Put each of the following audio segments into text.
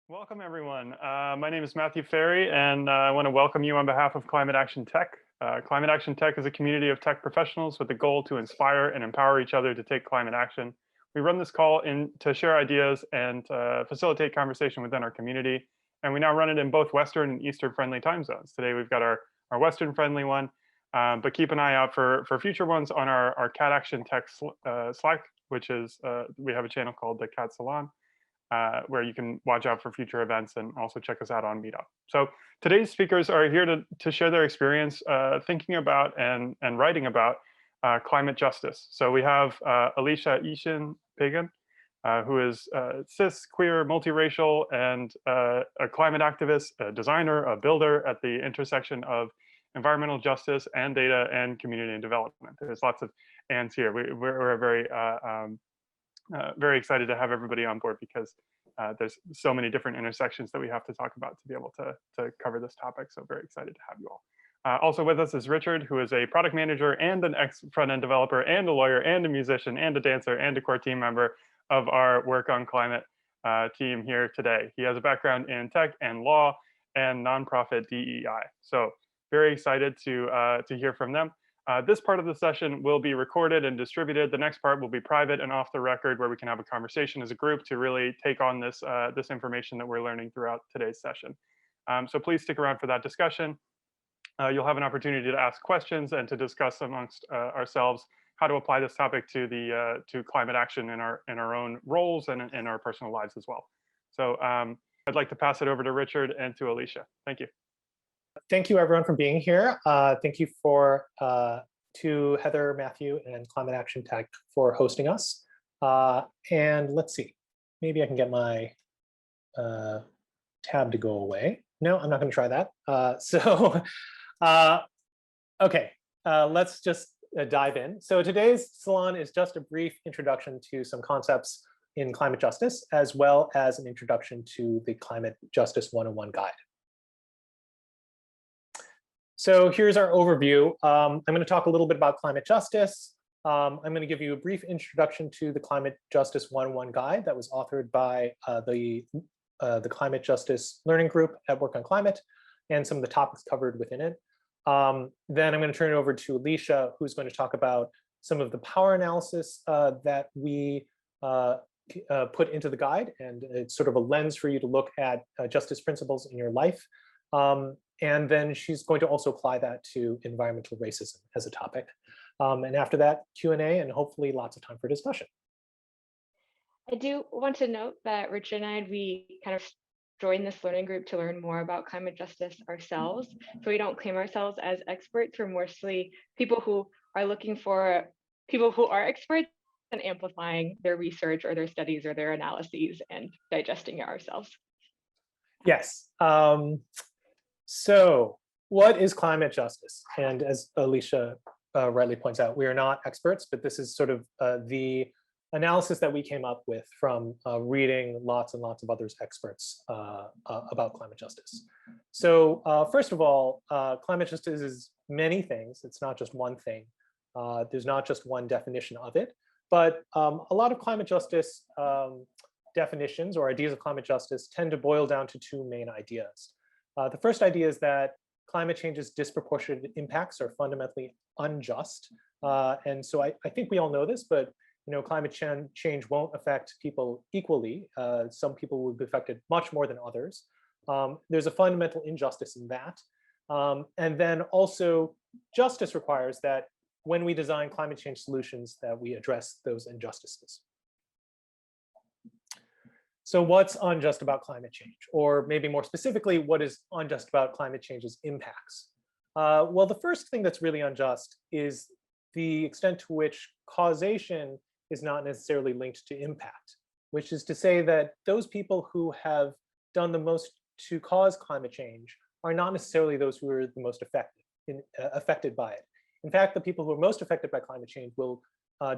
Welcome, everyone. My name is Matthew Ferry, and I want to welcome you on behalf of Climate Action Tech. Climate Action Tech is a community of tech professionals with the goal to inspire and empower each other to take climate action. We run this call to share ideas and facilitate conversation within our community. And we now run it in both Western and Eastern friendly time zones. Today, we've got our Western friendly one, but keep an eye out for future ones on our CAT Action Tech Slack, which is, we have a channel called the CAT Salon. Where you can watch out for future events and also check us out on Meetup. So today's speakers are here to share their experience thinking about and writing about climate justice. So we have Alisha, YiXin, Pegan, who is cis, queer, multiracial, and a climate activist, a designer, a builder at the intersection of environmental justice and data and community and development. There's lots of ands here. We're very excited to have everybody on board because there's so many different intersections that we have to talk about to be able to cover this topic. So very excited to have you all. Also with us is Richard, who is a product manager and an ex-front-end developer and a lawyer and a musician and a dancer and a core team member of our Work on Climate team here today. He has a background in tech and law and nonprofit DEI. So very excited to hear from them. This part of the session will be recorded and distributed. The next part will be private and off the record, where we can have a conversation as a group to really take on this information that we're learning throughout today's session. So please stick around for that discussion. You'll have an opportunity to ask questions and to discuss amongst ourselves how to apply this topic to climate action in our own roles and in our personal lives as well. So I'd like to pass it over to Richard and to Alisha. Thank you. Thank you, everyone, for being here. Thank you to Heather, Matthew, and Climate Action Tech for hosting us. And let's see, maybe I can get my tab to go away. No, I'm not going to try that. Okay, let's just dive in. So today's salon is just a brief introduction to some concepts in climate justice, as well as an introduction to the Climate Justice 101 guide. So here's our overview. I'm going to talk a little bit about climate justice. I'm going to give you a brief introduction to the Climate Justice 101 guide that was authored by the Climate Justice Learning Group at Work on Climate and some of the topics covered within it. Then I'm going to turn it over to Alisha, who's going to talk about some of the power analysis that we put into the guide. And it's sort of a lens for you to look at justice principles in your life. And then she's going to also apply that to environmental racism as a topic. And after that, Q&A, and hopefully lots of time for discussion. I do want to note that Richard and I, we kind of joined this learning group to learn more about climate justice ourselves. So we don't claim ourselves as experts. We're mostly people who are looking for people who are experts and amplifying their research or their studies or their analyses and digesting it ourselves. Yes. So what is climate justice? And as Alisha rightly points out, we are not experts, but this is sort of the analysis that we came up with from reading lots and lots of others experts about climate justice. So first of all, climate justice is many things. It's not just one thing. There's not just one definition of it, but a lot of climate justice definitions or ideas of climate justice tend to boil down to two main ideas. The first idea is that climate change's disproportionate impacts are fundamentally unjust. And so I think we all know this, but climate change won't affect people equally. Some people will be affected much more than others. There's a fundamental injustice in that. And then also justice requires that when we design climate change solutions that we address those injustices. So what's unjust about climate change? Or maybe more specifically, what is unjust about climate change's impacts? Well, the first thing that's really unjust is the extent to which causation is not necessarily linked to impact, which is to say that those people who have done the most to cause climate change are not necessarily those who are the most affected by it. In fact, the people who are most affected by climate change will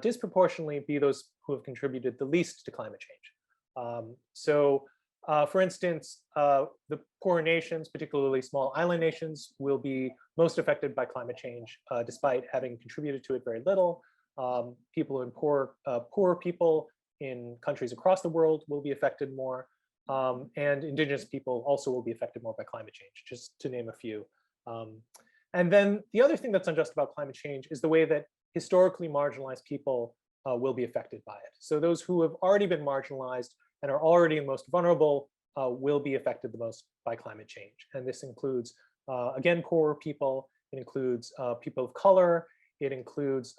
disproportionately be those who have contributed the least to climate change. For instance, the poorer nations, particularly small island nations, will be most affected by climate change, despite having contributed to it very little. People in poor people in countries across the world will be affected more. and indigenous people also will be affected more by climate change, just to name a few. And then the other thing that's unjust about climate change is the way that historically marginalized people will be affected by it. So those who have already been marginalized and are already the most vulnerable will be affected the most by climate change. And this includes, again, poorer people. It includes people of color. It includes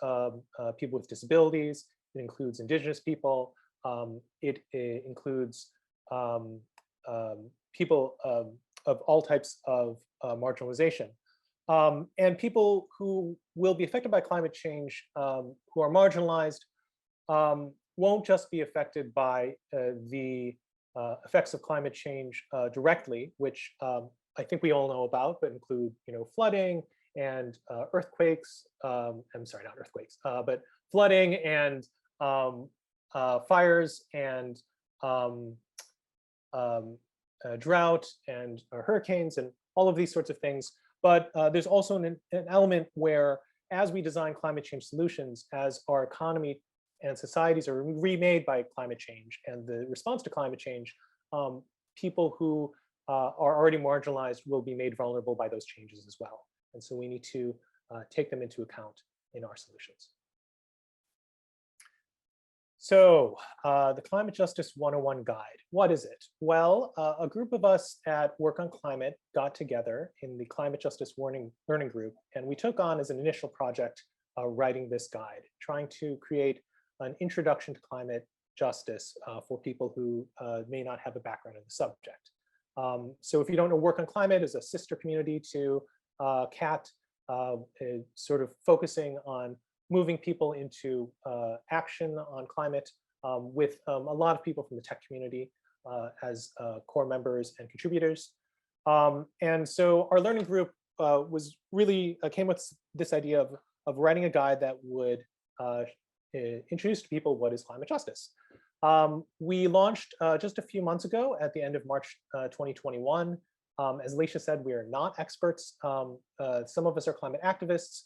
people with disabilities. It includes indigenous people. It includes people of all types of marginalization. And people who will be affected by climate change, who are marginalized, won't just be affected by the effects of climate change directly, which I think we all know about, but include, flooding and earthquakes. I'm sorry, not earthquakes, but flooding and fires and drought and hurricanes and all of these sorts of things. But there's also an element where, as we design climate change solutions, as our economy and societies are remade by climate change and the response to climate change, people who are already marginalized will be made vulnerable by those changes as well. And so we need to take them into account in our solutions. So the Climate Justice 101 guide, what is it? Well, a group of us at Work on Climate got together in the Climate Justice Learning Group, and we took on as an initial project writing this guide, trying to create an introduction to climate justice for people who may not have a background in the subject. So if you don't know, Work on Climate is a sister community to CAT, sort of focusing on moving people into action on climate with a lot of people from the tech community as core members and contributors. And so our learning group was really came with this idea of writing a guide that would introduce to people what is climate justice. We launched just a few months ago at the end of March 2021. As Alisha said, we are not experts. Some of us are climate activists,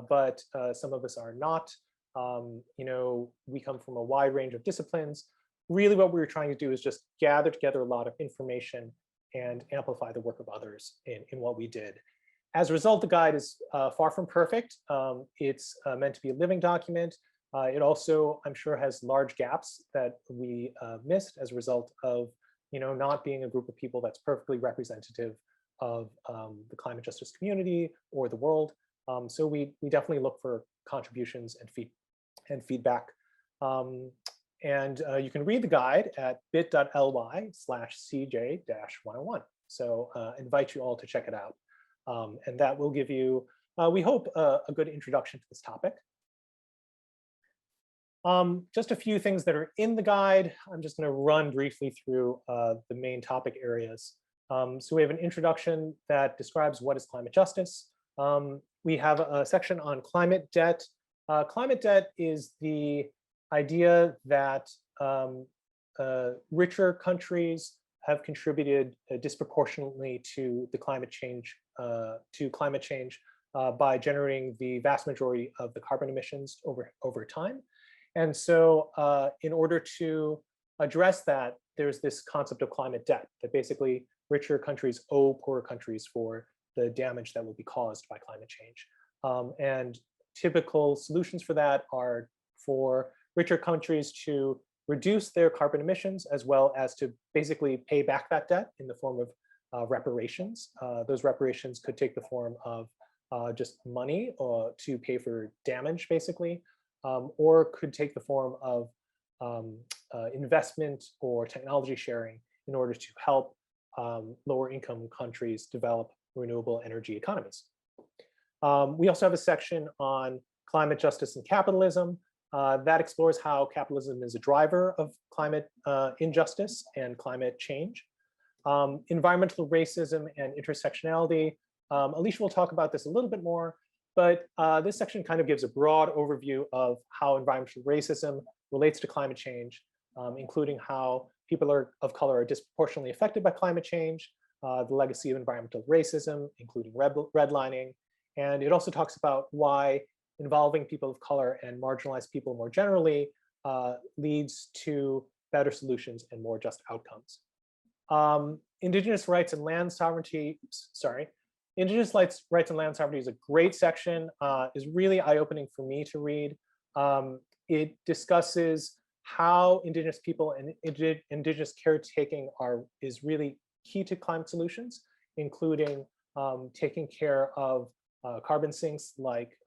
but some of us are not. We come from a wide range of disciplines. Really what we were trying to do is just gather together a lot of information and amplify the work of others in what we did. As a result, the guide is far from perfect. It's meant to be a living document. It also, I'm sure, has large gaps that we missed as a result of not being a group of people that's perfectly representative of the climate justice community or the world. So we definitely look for contributions and feedback. And you can read the guide at bit.ly/cj-101. So invite you all to check it out. And that will give you, we hope, a good introduction to this topic. Just a few things that are in the guide. I'm just going to run briefly through the main topic areas. So we have an introduction that describes what is climate justice. We have a section on climate debt. Climate debt is the idea that richer countries have contributed disproportionately to the climate change, by generating the vast majority of the carbon emissions over time. And so in order to address that, there's this concept of climate debt, that basically richer countries owe poorer countries for the damage that will be caused by climate change. And typical solutions for that are for richer countries to reduce their carbon emissions, as well as to basically pay back that debt in the form of reparations. Those reparations could take the form of just money to pay for damage, basically, or could take the form of investment or technology sharing in order to help lower income countries develop renewable energy economies. We also have a section on climate justice and capitalism that explores how capitalism is a driver of climate injustice and climate change. Environmental racism and intersectionality. Alisha will talk about this a little bit more, but this section kind of gives a broad overview of how environmental racism relates to climate change, including how people of color are disproportionately affected by climate change, the legacy of environmental racism, including redlining. And it also talks about why involving people of color and marginalized people more generally leads to better solutions and more just outcomes. Indigenous rights and land sovereignty, sorry. Indigenous rights and land sovereignty is a great section, is really eye-opening for me to read. It discusses how Indigenous people and Indigenous caretaking is really key to climate solutions, including taking care of carbon sinks like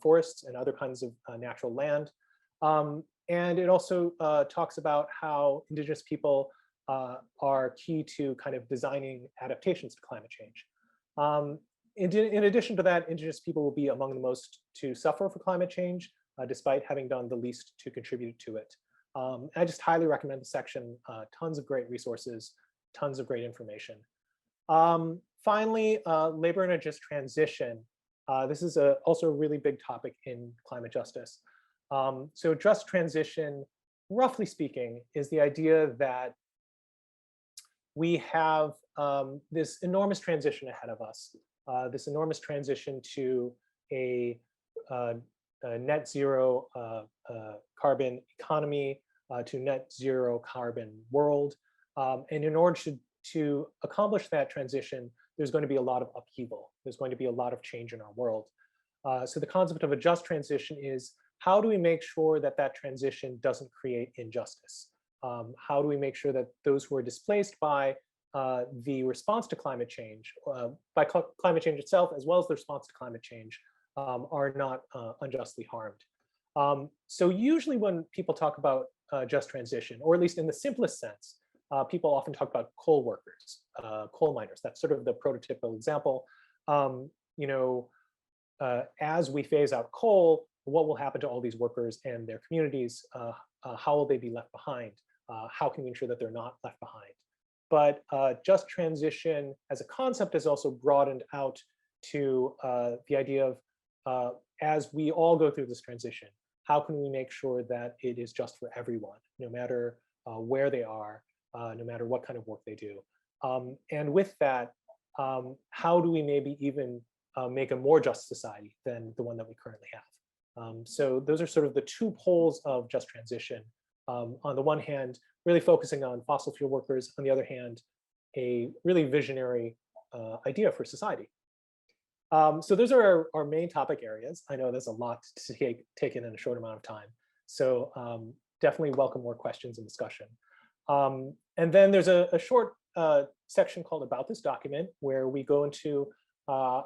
forests and other kinds of natural land. And it also talks about how Indigenous people are key to kind of designing adaptations to climate change. In addition to that, Indigenous people will be among the most to suffer for climate change, despite having done the least to contribute to it. I just highly recommend the section, tons of great resources, tons of great information. Finally, labor and a just transition. This is also a really big topic in climate justice. So just transition, roughly speaking, is the idea that we have this enormous transition ahead of us, this enormous transition to a net zero carbon economy, to net zero carbon world. And in order to accomplish that transition, there's going to be a lot of upheaval. There's going to be a lot of change in our world. So the concept of a just transition is, how do we make sure that that transition doesn't create injustice? How do we make sure that those who are displaced by the response to climate change, by climate change itself, as well as the response to climate change, are not unjustly harmed? So usually when people talk about just transition, or at least in the simplest sense, people often talk about coal workers, coal miners. That's sort of the prototypical example. As we phase out coal, what will happen to all these workers and their communities? How will they be left behind? How can we ensure that they're not left behind? But just transition as a concept is also broadened out to the idea of, as we all go through this transition, how can we make sure that it is just for everyone, no matter where they are, no matter what kind of work they do? And with that, how do we maybe even make a more just society than the one that we currently have? So those are sort of the two poles of just transition. On the one hand, really focusing on fossil fuel workers. On the other hand, a really visionary idea for society. So those are our main topic areas. I know there's a lot to take in a short amount of time. So definitely welcome more questions and discussion. And then there's a short section called About This Document, where we go into a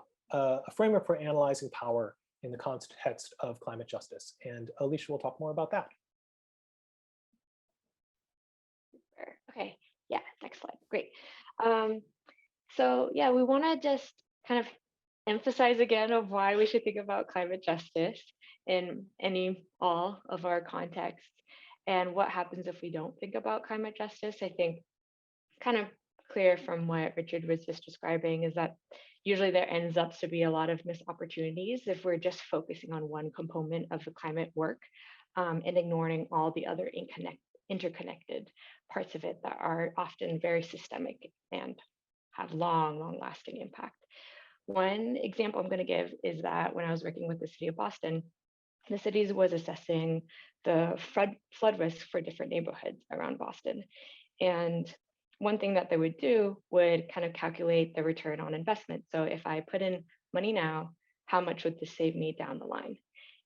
framework for analyzing power in the context of climate justice. And Alisha will talk more about that. Okay, yeah, next slide, great. So yeah, we want to just kind of emphasize again of why we should think about climate justice in all of our contexts, and what happens if we don't think about climate justice. I think kind of clear from what Richard was just describing is that usually there ends up to be a lot of missed opportunities if we're just focusing on one component of the climate work and ignoring all the other interconnected parts of it that are often very systemic and have long lasting impact. One example I'm going to give is that when I was working with the city of Boston, the city was assessing the flood risk for different neighborhoods around Boston. And one thing that they would do would kind of calculate the return on investment. So if I put in money now, how much would this save me down the line?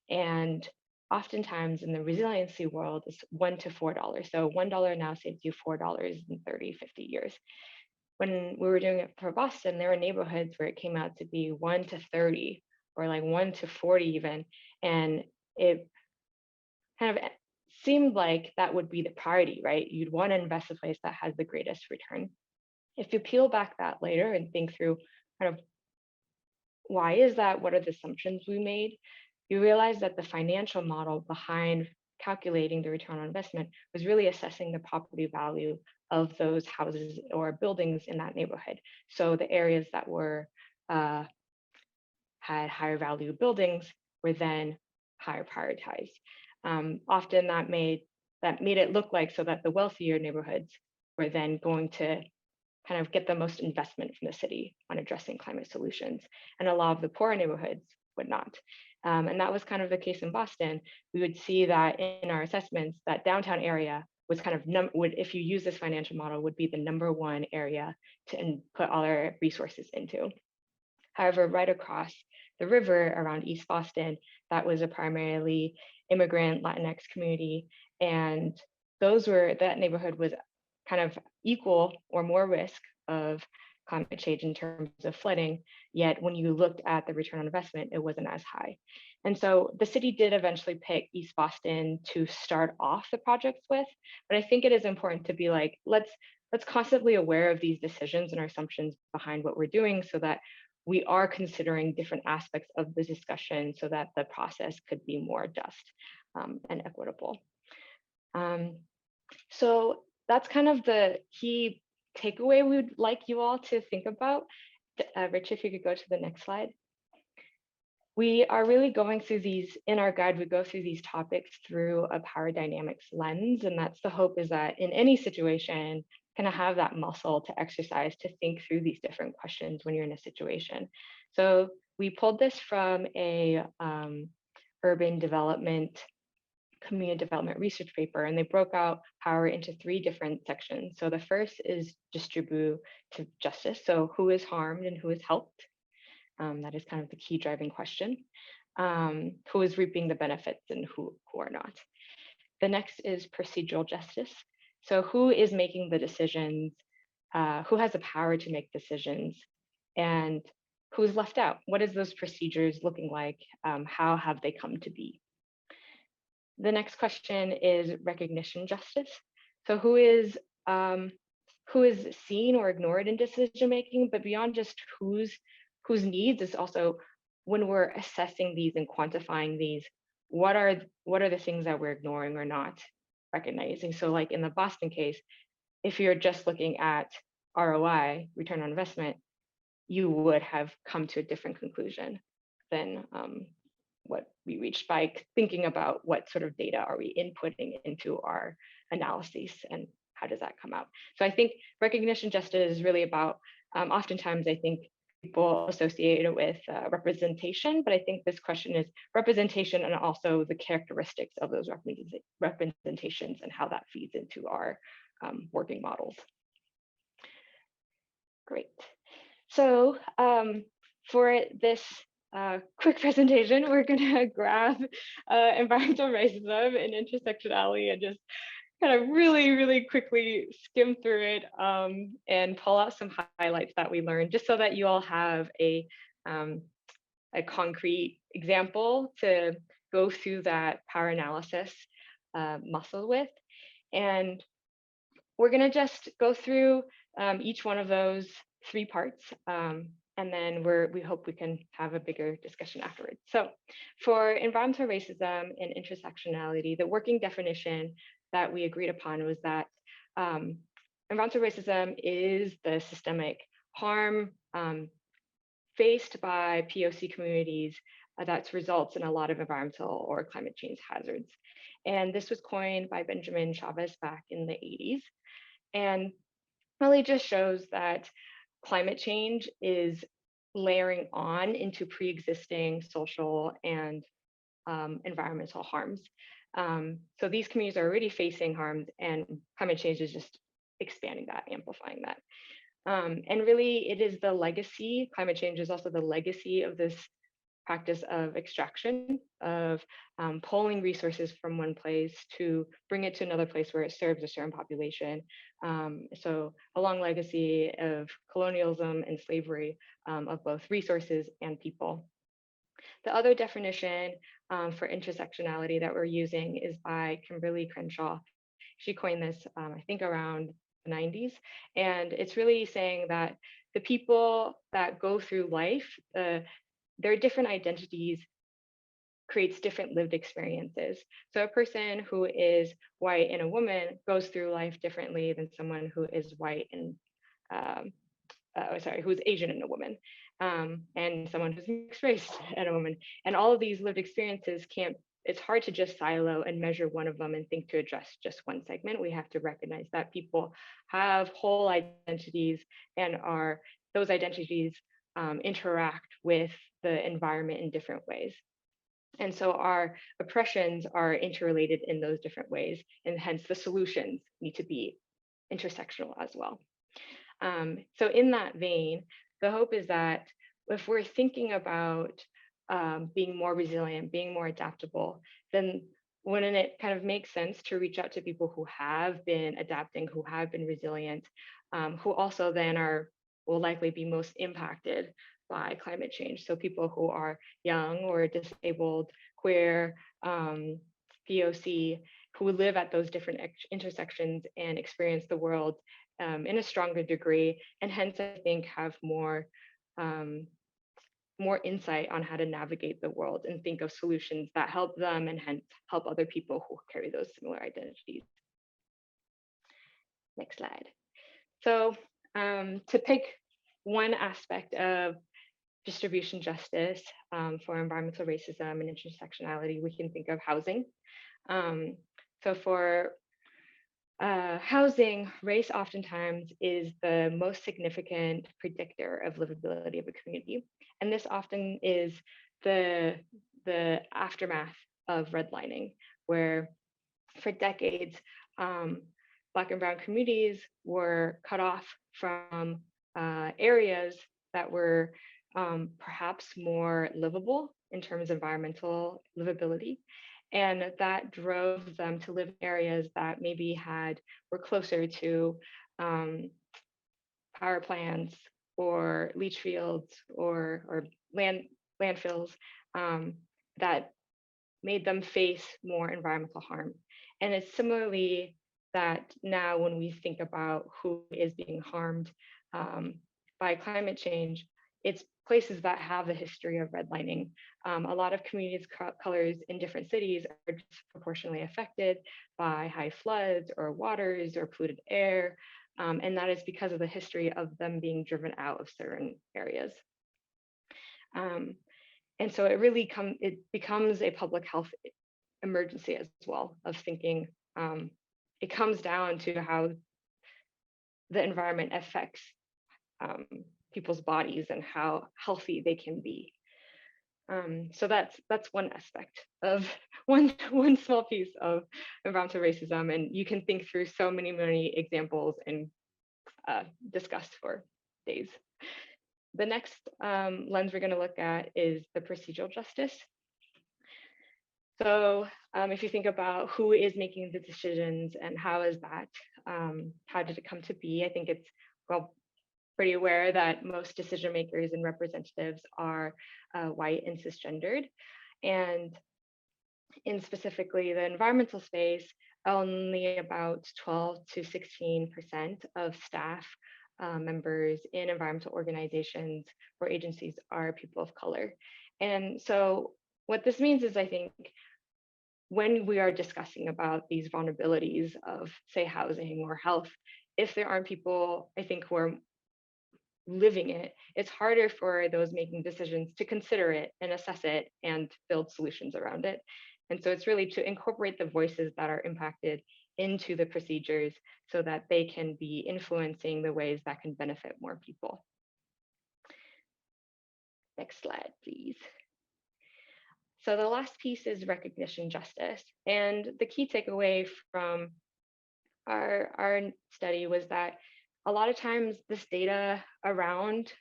And oftentimes in the resiliency world, it's $1 to $4. So $1 now saves you $4 in 30, 50 years. When we were doing it for Boston, there were neighborhoods where it came out to be 1 to 30 or like 1 to 40 even. And it kind of seemed like that would be the priority, right? You'd want to invest in a place that has the greatest return. If you peel back that later and think through kind of why is that, what are the assumptions we made, you realize that the financial model behind calculating the return on investment was really assessing the property value of those houses or buildings in that neighborhood. So the areas that were had higher value buildings were then higher prioritized. Often that made it look like so that the wealthier neighborhoods were then going to kind of get the most investment from the city on addressing climate solutions, and a lot of the poorer neighborhoods would not. And that was kind of the case in Boston. We would see that in our assessments that downtown area was kind of would, if you use this financial model, would be the #1 area to put all our resources into. However, right across the river around East Boston, that was a primarily immigrant Latinx community, and that neighborhood was kind of equal or more risk of climate change in terms of flooding, yet when you looked at the return on investment, it wasn't as high. And so the city did eventually pick East Boston to start off the projects with, but I think it is important to be like, let's constantly aware of these decisions and our assumptions behind what we're doing so that we are considering different aspects of the discussion so that the process could be more just and equitable. So that's kind of the key takeaway we would like you all to think about. Rich, if you could go to the next slide. We are really going through these, in our guide, we go through these topics through a power dynamics lens, and that's the hope, is that in any situation, kind of have that muscle to exercise to think through these different questions when you're in a situation. So we pulled this from a urban development, community development research paper, and they broke out power into 3 different sections. So the first is distributive justice. So who is harmed and who is helped? That is kind of the key driving question. Who is reaping the benefits and who are not? The next is procedural justice. So who is making the decisions? Who has the power to make decisions? And who's left out? What is those procedures looking like? How have they come to be? The next question is recognition justice. So who is seen or ignored in decision making, but beyond just whose needs is also, when we're assessing these and quantifying these, what are the things that we're ignoring or not recognizing? So like in the Boston case, if you're just looking at ROI, return on investment, you would have come to a different conclusion than what we reached by thinking about what sort of data are we inputting into our analyses and how does that come out. So I think recognition justice is really about, oftentimes I think people associate it with representation, but I think this question is representation and also the characteristics of those representations and how that feeds into our working models. Great. So for this quick presentation, we're going to grab environmental racism and intersectionality and just kind of really, really quickly skim through it and pull out some highlights that we learned, just so that you all have a concrete example to go through that power analysis muscle with. And we're going to just go through each one of those 3 parts. And then we hope we can have a bigger discussion afterwards. So for environmental racism and intersectionality, the working definition that we agreed upon was that environmental racism is the systemic harm faced by POC communities that results in a lot of environmental or climate change hazards. And this was coined by Benjamin Chavez back in the 80s. And really just shows that climate change is layering on into pre-existing social and environmental harms. So these communities are already facing harms, and climate change is just expanding that, amplifying that. And really, it is the legacy, climate change is also the legacy of this practice of extraction, of pulling resources from one place to bring it to another place where it serves a certain population. So a long legacy of colonialism and slavery of both resources and people. The other definition for intersectionality that we're using is by Kimberly Crenshaw. She coined this, I think, around the 90s. And it's really saying that the people that go through life, their different identities creates different lived experiences. So a person who is white and a woman goes through life differently than someone who is white and, who's Asian and a woman, and someone who's mixed race and a woman. And all of these lived experiences it's hard to just silo and measure one of them and think to address just one segment. We have to recognize that people have whole identities, and those identities interact with the environment in different ways. And so our oppressions are interrelated in those different ways, and hence the solutions need to be intersectional as well. So in that vein, the hope is that if we're thinking about being more resilient, being more adaptable, then wouldn't it kind of make sense to reach out to people who have been adapting, who have been resilient, who also then will likely be most impacted by climate change. So people who are young or disabled, queer, POC, who live at those different intersections and experience the world in a stronger degree, and hence I think have more insight on how to navigate the world and think of solutions that help them and hence help other people who carry those similar identities. Next slide. So to pick one aspect of distribution justice for environmental racism and intersectionality, we can think of housing. So for housing, race oftentimes is the most significant predictor of livability of a community. And this often is the aftermath of redlining, where for decades, Black and Brown communities were cut off from areas that were perhaps more livable in terms of environmental livability. And that drove them to live in areas that maybe were closer to power plants or leach fields or landfills that made them face more environmental harm. And it's similarly that now when we think about who is being harmed by climate change, it's places that have a history of redlining. A lot of communities colors in different cities are disproportionately affected by high floods or waters or polluted air. And that is because of the history of them being driven out of certain areas. And so it becomes a public health emergency as well of thinking. It comes down to how the environment affects people's bodies and how healthy they can be. So that's one aspect of one small piece of environmental racism, and you can think through so many examples and discuss for days. The next lens we're going to look at is the procedural justice. So if you think about who is making the decisions and how is that, how did it come to be? I think it's pretty aware that most decision makers and representatives are white and cisgendered. And in specifically the environmental space, only about 12 to 16% of staff members in environmental organizations or agencies are people of color. And so what this means is, I think, when we are discussing about these vulnerabilities of, say, housing or health, if there aren't people, I think, who are living it, it's harder for those making decisions to consider it and assess it and build solutions around it. And so it's really to incorporate the voices that are impacted into the procedures so that they can be influencing the ways that can benefit more people. Next slide, please. So the last piece is recognition justice. And the key takeaway from our study was that a lot of times this data around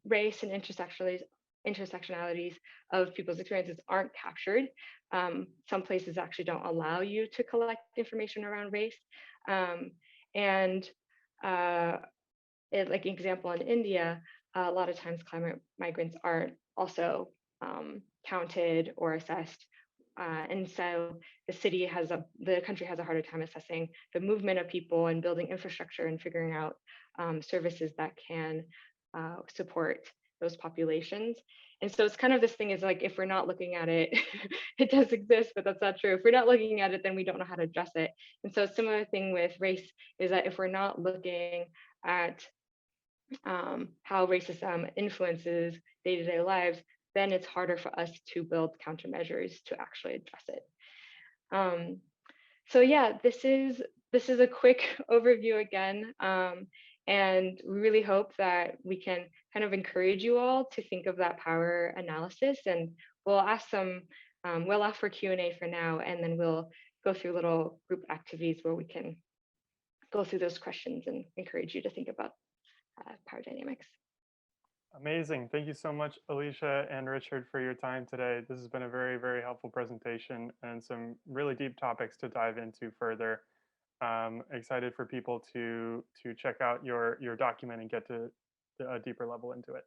race and intersectionalities of people's experiences aren't captured. Some places actually don't allow you to collect information around race. Like an example in India, a lot of times climate migrants aren't also counted or assessed. And so the country has a harder time assessing the movement of people and building infrastructure and figuring out services that can support those populations. And so it's kind of this thing is like, if we're not looking at it, it does exist, but that's not true. If we're not looking at it, then we don't know how to address it. And so a similar thing with race is that if we're not looking at how racism influences day-to-day lives, then it's harder for us to build countermeasures to actually address it. So yeah, this is a quick overview again. And we really hope that we can kind of encourage you all to think of that power analysis and we'll ask we'll ask for Q&A for now, and then we'll go through little group activities where we can go through those questions and encourage you to think about power dynamics. Amazing. Thank you so much, Alisha and Richard, for your time today. This has been a very, very helpful presentation and some really deep topics to dive into further. Excited for people to check out your document and get to a deeper level into it.